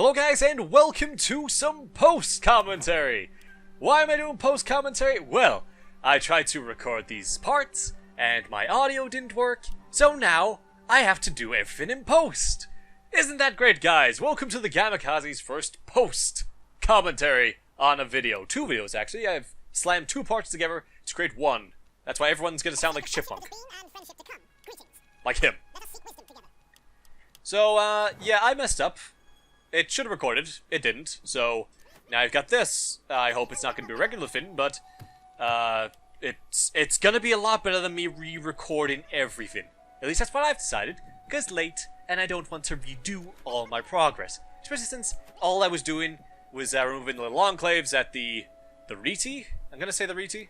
Hello guys and welcome to some post-commentary! Why am I doing post-commentary? Well, I tried to record these parts and my audio didn't work, so now I have to do everything in post! Isn't that great, guys? Welcome to TheGamakazi's first post-commentary on a video. Two videos actually. I've slammed two parts together to create one. That's why everyone's gonna sound like Chipmunk. Like him. So, yeah, I messed up. It should have recorded. It didn't. So, now I've got this. I hope it's not going to be a regular thing, but it's going to be a lot better than me re-recording everything. At least that's what I've decided, because it's late, and I don't want to redo all my progress. Especially since all I was doing was removing the little enclaves at the Raeti. I'm going to say the Raeti.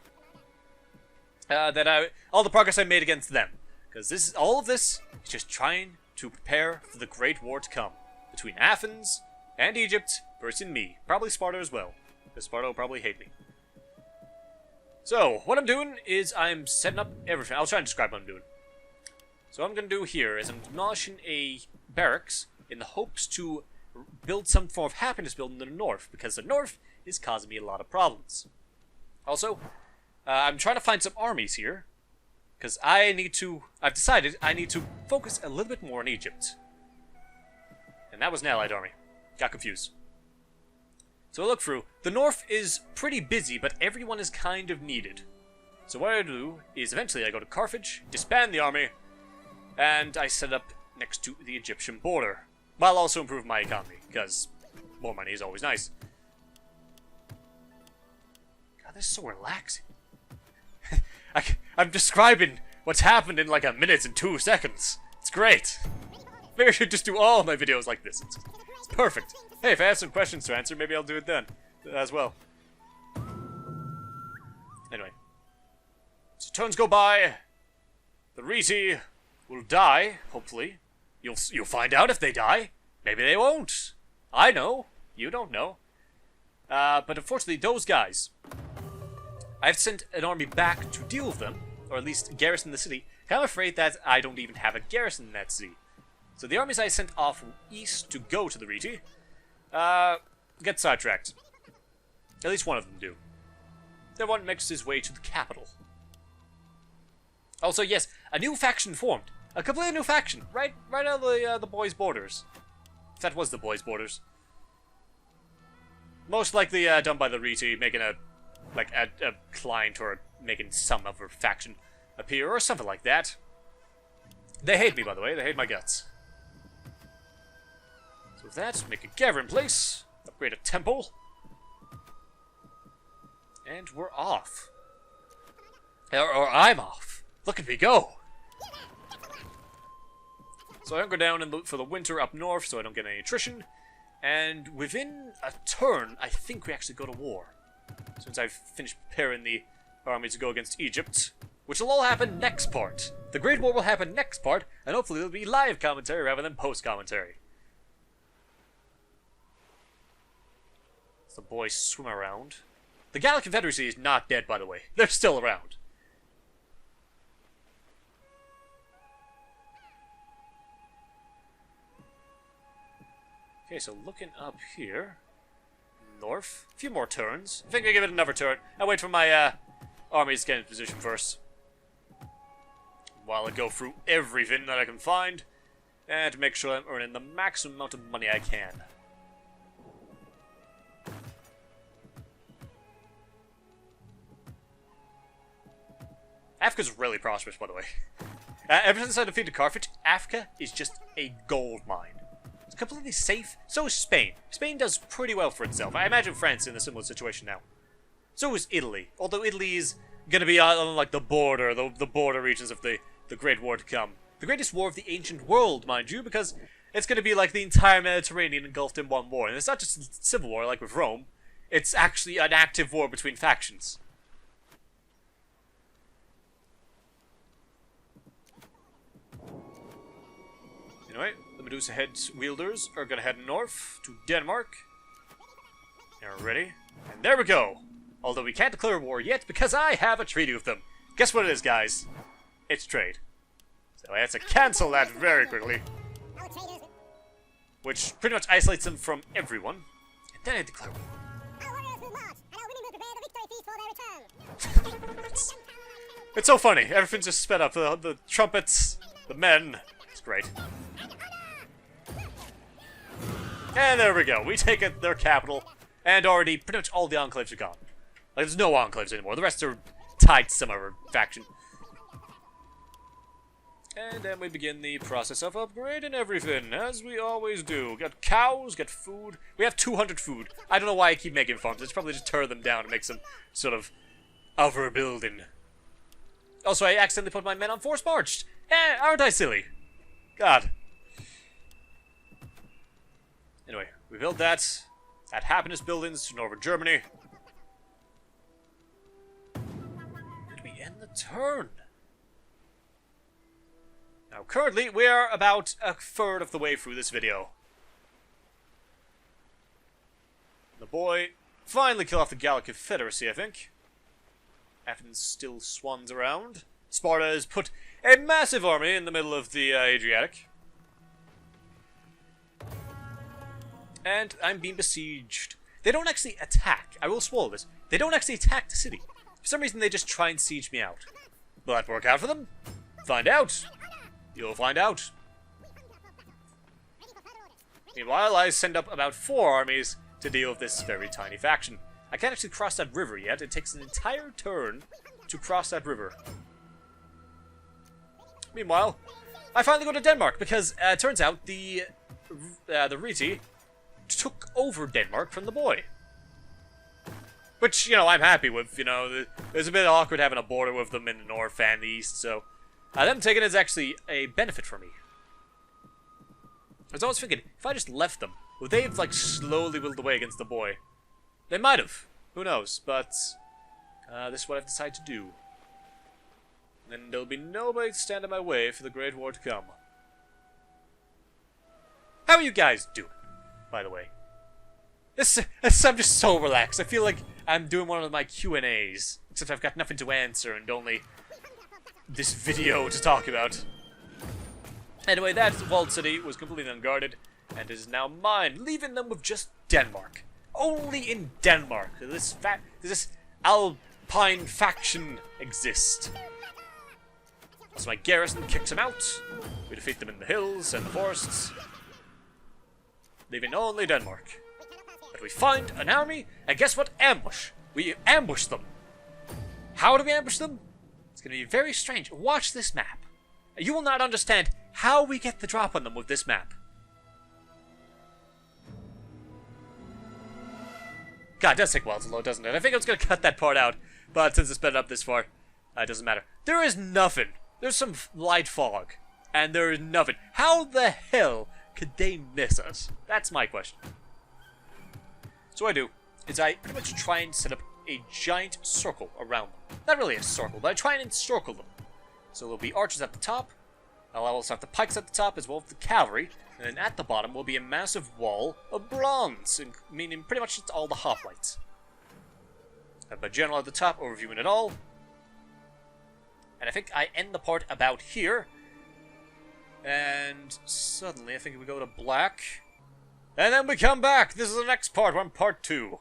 All the progress I made against them. Because all of this is just trying to prepare for the Great War to come. Between Athens and Egypt versus me. Probably Sparta as well. Because Sparta will probably hate me. So, what I'm doing is I'm setting up everything. I'll try and describe what I'm doing. So what I'm going to do here is I'm demolishing a barracks in the hopes to build some form of happiness building in the north. Because the north is causing me a lot of problems. Also, I'm trying to find some armies here. Because I've decided I need to focus a little bit more on Egypt. And that was an allied army. Got confused. So I look through. The north is pretty busy, but everyone is kind of needed. So what I do is eventually I go to Carthage, disband the army, and I set up next to the Egyptian border. While also improve my economy, because more money is always nice. God, this is so relaxing. I'm describing what's happened in like a minute and 2 seconds. It's great. Maybe I should just do all my videos like this. It's perfect. Hey, if I have some questions to answer, maybe I'll do it then as well. Anyway. So turns go by. The Raeti will die, hopefully. You'll find out if they die. Maybe they won't. I know. You don't know. But unfortunately, those guys, I've sent an army back to deal with them, or at least garrison the city. I'm afraid that I don't even have a garrison in that city. So the armies I sent off east to go to the Raeti, get sidetracked. At least one of them do. The one makes his way to the capital. Also, yes, a new faction formed. A completely new faction, right out of the boys' borders. If that was the boys' borders. Most likely done by the Raeti, making a client or making some other faction appear, or something like that. They hate me, by the way. They hate my guts. So with that, make a gathering place, upgrade a temple, and we're off. Or I'm off. Look at me go! So I don't go down and look for the winter up north so I don't get any attrition. And within a turn, I think we actually go to war. Since I've finished preparing the army to go against Egypt, which will all happen next part. The Great War will happen next part, and hopefully it'll be live commentary rather than post-commentary. The boys swim around. The Gallic Confederacy is not dead, by the way. They're still around. Okay, so looking up here, north, a few more turns. I think I give it another turn. I'll wait for my armies to get in position first. While I go through everything that I can find, and make sure I'm earning the maximum amount of money I can. Africa's really prosperous, by the way. Ever since I defeated Carthage, Africa is just a gold mine. It's completely safe. So is Spain. Spain does pretty well for itself. I imagine France is in a similar situation now. So is Italy. Although Italy is going to be on like the border, the border regions of the Great War to come. The greatest war of the ancient world, mind you, because it's going to be like the entire Mediterranean engulfed in one war. And it's not just a civil war like with Rome. It's actually an active war between factions. Anyway, the Medusa head wielders are going to head north to Denmark. They're ready. And there we go! Although we can't declare war yet because I have a treaty with them. Guess what it is, guys? It's trade. So I have to cancel that very quickly. which pretty much isolates them from everyone. And then I declare war. It's so funny. Everything's just sped up. The trumpets, the men. It's great. And there we go. We take it, their capital, and already pretty much all the enclaves are gone. Like, there's no enclaves anymore. The rest are tied to some other faction. And then we begin the process of upgrading everything, as we always do. Got cows, got food. We have 200 food. I don't know why I keep making farms. It's probably just tear them down and make some sort of other building. Also, I accidentally put my men on forced march. Aren't I silly? God. Anyway, we built that. At happiness buildings to northern Germany. Did we end the turn? Now, currently, we are about a third of the way through this video. The boy finally killed off the Gallic Confederacy, I think. Athens still swans around. Sparta has put a massive army in the middle of the Adriatic. And I'm being besieged. They don't actually attack. I will spoil this. They don't actually attack the city. For some reason, they just try and siege me out. Will that work out for them? Find out. You'll find out. Meanwhile, I send up about 4 armies to deal with this very tiny faction. I can't actually cross that river yet. It takes an entire turn to cross that river. Meanwhile, I finally go to Denmark because it turns out the Raeti took over Denmark from the boy. Which, you know, I'm happy with. You know, it's a bit awkward having a border with them in the north and the east, so them taking it is actually a benefit for me. I was always thinking, if I just left them, would they have, like, slowly willed away against the boy? They might have. Who knows? But this is what I've decided to do. Then there'll be nobody to stand in my way for the Great War to come. How are you guys doing, by the way? I'm just so relaxed. I feel like I'm doing one of my Q&As, except I've got nothing to answer and only this video to talk about. Anyway, that walled city was completely unguarded, and is now mine, leaving them with just Denmark. Only in Denmark does this Alpine faction exist. So my garrison kicks them out. We defeat them in the hills and the forests, leaving only Denmark. But we find an army, and guess what? Ambush. We ambush them. How do we ambush them? It's going to be very strange. Watch this map. You will not understand how we get the drop on them with this map. God, it does take a while to load, doesn't it? I think I was going to cut that part out, but since it's sped up this far, it doesn't matter. There is nothing. There's some light fog, and there is nothing. How the hell could they miss us? That's my question. So what I do is I pretty much try and set up a giant circle around them. Not really a circle, but I try and encircle them. So there'll be archers at the top. I'll also have the pikes at the top as well as the cavalry. And then at the bottom will be a massive wall of bronze, meaning pretty much it's all the hoplites. I have my general at the top overviewing it all. And I think I end the part about here. And suddenly I think we go to black. And then we come back. This is the next part. We're on part 2.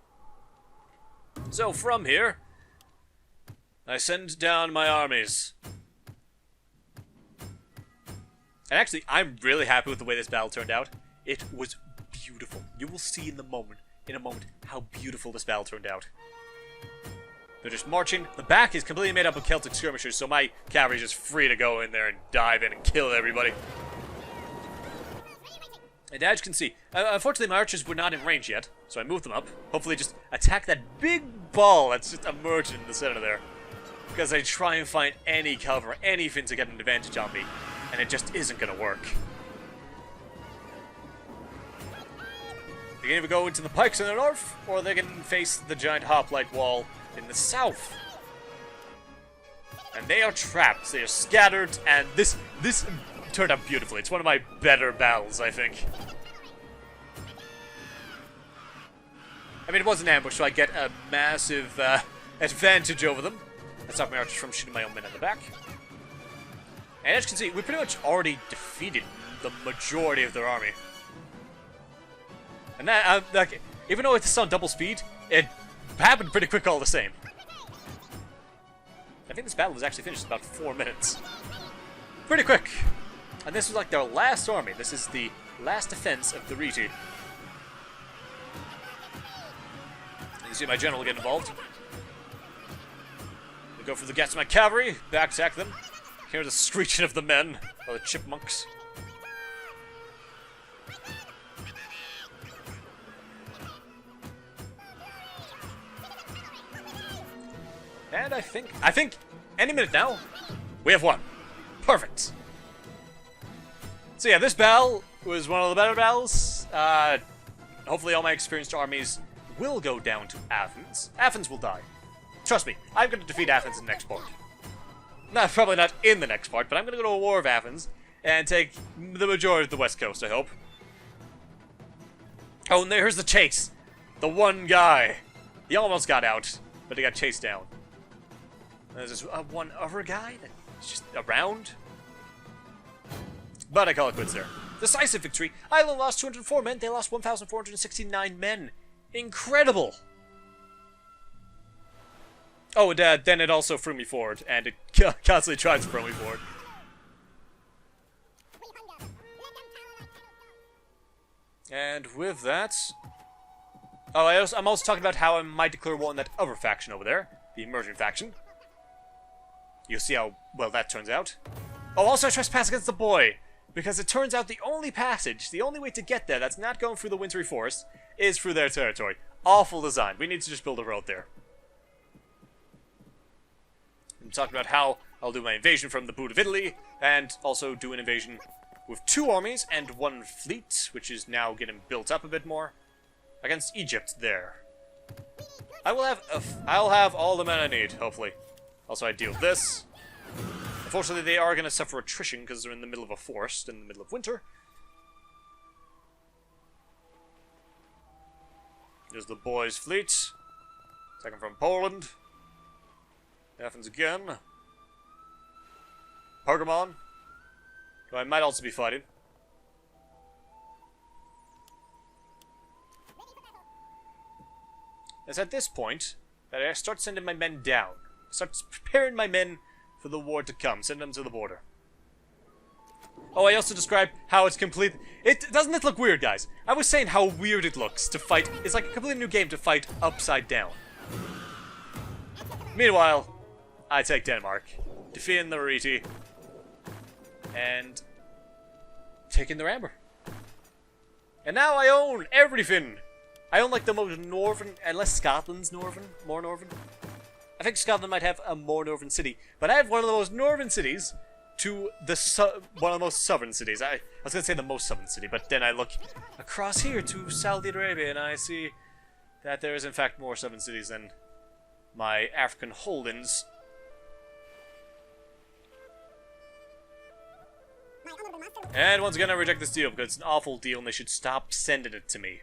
So from here, I send down my armies. And actually, I'm really happy with the way this battle turned out. It was beautiful. You will see in a moment, how beautiful this battle turned out. They're just marching. The back is completely made up of Celtic skirmishers, so my cavalry is just free to go in there and dive in and kill everybody. And as you can see, unfortunately my archers were not in range yet, so I moved them up. Hopefully just attack that big ball that's just emerging in the center there. Because I try and find any cover, anything to get an advantage on me. And it just isn't going to work. They can either go into the pikes in the north, or they can face the giant hoplite wall in the south. And they are trapped, they are scattered, and this turned out beautifully. It's one of my better battles, I think. I mean, it was an ambush, so I get a massive advantage over them. That stopped my archers from shooting my own men in the back. And as you can see, we pretty much already defeated the majority of their army. And that, like, even though it's on double speed, it happened pretty quick all the same. I think this battle was actually finished in about 4 minutes. Pretty quick. And this was like their last army. This is the last defense of the Raeti. You can see my general get involved. We go for the gets my cavalry, back attack them. Hear the screeching of the men, or the chipmunks. And I think any minute now, we have won. Perfect. So yeah, this battle was one of the better battles. Hopefully all my experienced armies will go down to Athens. Athens will die. Trust me, I'm going to defeat Athens in the next part. Probably not in the next part, but I'm going to go to a war of Athens and take the majority of the west coast, I hope. Oh, and there's the chase. The one guy. He almost got out, but he got chased down. There's this one other guy that's just around. But I call it quits there. Decisive victory. Ireland lost 204 men. They lost 1,469 men. Incredible. Oh, and then it also threw me forward, and it constantly tries to throw me forward. And with that... Oh, I'm also talking about how I might declare war on that other faction over there. The emergent faction. You'll see how well that turns out. Oh, also I trespass against the boy. Because it turns out the only passage, the only way to get there that's not going through the wintry forest, is through their territory. Awful design. We need to just build a road there. I'm talking about how I'll do my invasion from the boot of Italy, and also do an invasion with 2 armies and 1 fleet, which is now getting built up a bit more, against Egypt there. I'll have all the men I need, hopefully. Also, I deal with this. Unfortunately, they are going to suffer attrition because they're in the middle of a forest in the middle of winter. There's the boys' fleet. Second from Poland. Athens again. Pergamon, who I might also be fighting. It's at this point that I start sending my men down. Start preparing my men for the war to come. Send them to the border. Oh, I also described how it's complete... Doesn't it look weird, guys? I was saying how weird it looks to fight... It's like a completely new game to fight upside down. Meanwhile, I take Denmark, defeating the Raeti, and taking the Ramber. And now I own everything! I own like the most northern, unless Scotland's northern, more northern. I think Scotland might have a more northern city, but I have one of the most northern cities to the one of the most southern cities. I was going to say the most southern city, but then I look across here to Saudi Arabia and I see that there is in fact more southern cities than my African holdings. And once again I reject this deal because it's an awful deal and they should stop sending it to me.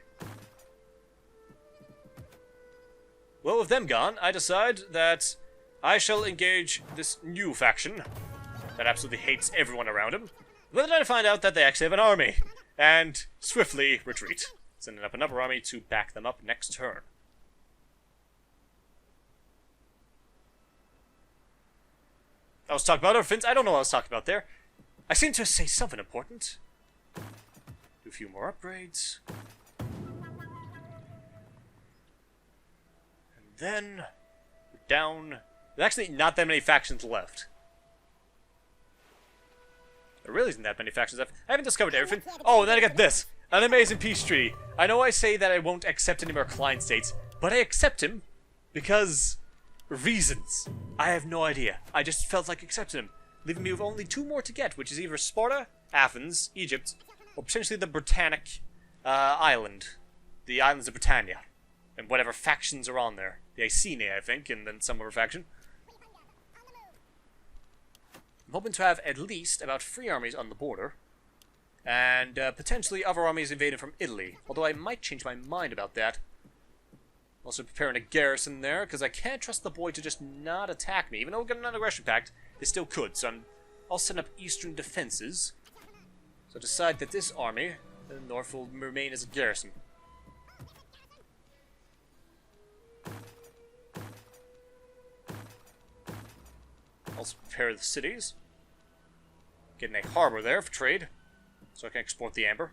Well, with them gone, I decide that I shall engage this new faction that absolutely hates everyone around him. But then I find out that they actually have an army, and swiftly retreat, sending up another army to back them up next turn. I was talking about orphans. I don't know what I was talking about there. I seem to say something important. Do a few more upgrades. Then, we're down... There's actually not that many factions left. There really isn't that many factions left. I haven't discovered everything. Oh, and then I got this. An amazing peace treaty. I know I say that I won't accept any more client states, but I accept him because... reasons. I have no idea. I just felt like accepting him, leaving me with only 2 more to get, which is either Sparta, Athens, Egypt, or potentially the Britannic island. The islands of Britannia. And whatever factions are on there. The Iceni, I think, and then some other faction. I'm hoping to have at least about 3 armies on the border. And potentially other armies invaded from Italy. Although I might change my mind about that. Also preparing a garrison there, because I can't trust the boy to just not attack me. Even though we've got an non-aggression pact, they still could. So I'll set up eastern defenses. So decide that this army in the north will remain as a garrison. also prepare the cities. Getting a harbor there for trade, so I can export the amber.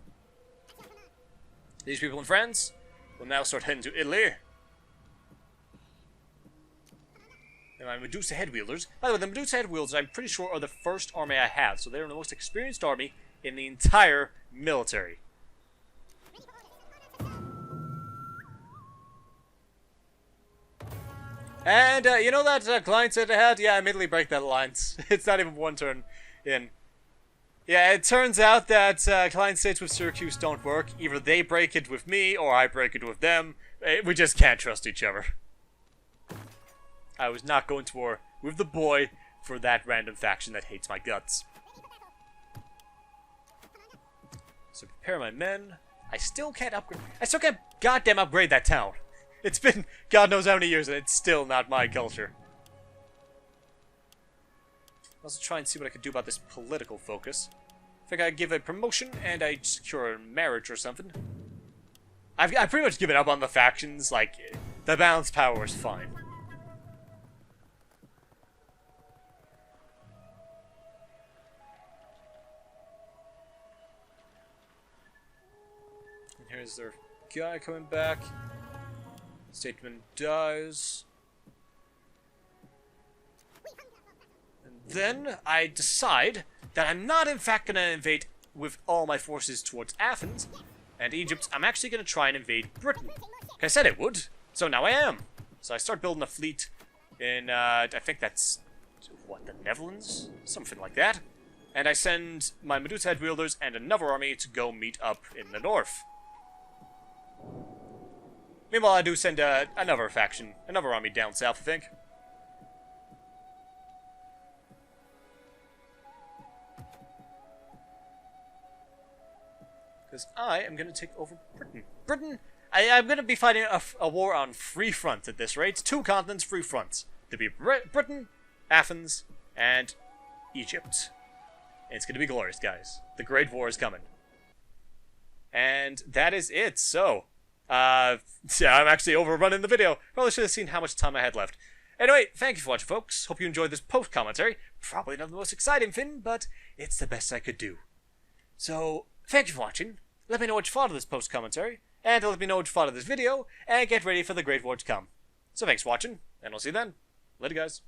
These people and friends will now start heading to Italy. And my Medusa Headwielders. By the way, the Medusa Headwielders, I'm pretty sure, are the first army I have, so they're the most experienced army in the entire military. And, you know that client said I had? Yeah, I immediately break that alliance. It's not even one turn in. Yeah, it turns out that client states with Syracuse don't work. Either they break it with me, or I break it with them. We just can't trust each other. I was not going to war with the boy for that random faction that hates my guts. So prepare my men. I still can't upgrade. I still can't goddamn upgrade that town. It's been God knows how many years and it's still not my culture. I'll also try and see what I could do about this political focus. I think I'd give a promotion and I'd secure a marriage or something. I've pretty much given up on the factions. Like, the balanced power is fine. And here's their guy coming back. Statesman dies. And then I decide that I'm not in fact going to invade with all my forces towards Athens and Egypt. I'm actually going to try and invade Britain. Like I said I would, so now I am. So I start building a fleet in, I think that's, what, the Netherlands? Something like that. And I send my Medusa Headwielders and another army to go meet up in the north. Meanwhile, I do send another faction, another army down south, I think. Because I am going to take over Britain. I'm going to be fighting a war on 3 fronts at this rate. 2 continents, 3 fronts. There'll be Britain, Athens, and Egypt. And it's going to be glorious, guys. The Great War is coming. And that is it. So, yeah, I'm actually overrunning the video. Probably should have seen how much time I had left. Anyway, thank you for watching, folks. Hope you enjoyed this post-commentary. Probably not the most exciting thing, but it's the best I could do. So, thank you for watching. Let me know what you thought of this post-commentary, and let me know what you thought of this video, and get ready for the Great War to come. So thanks for watching, and I'll see you then. Later, guys.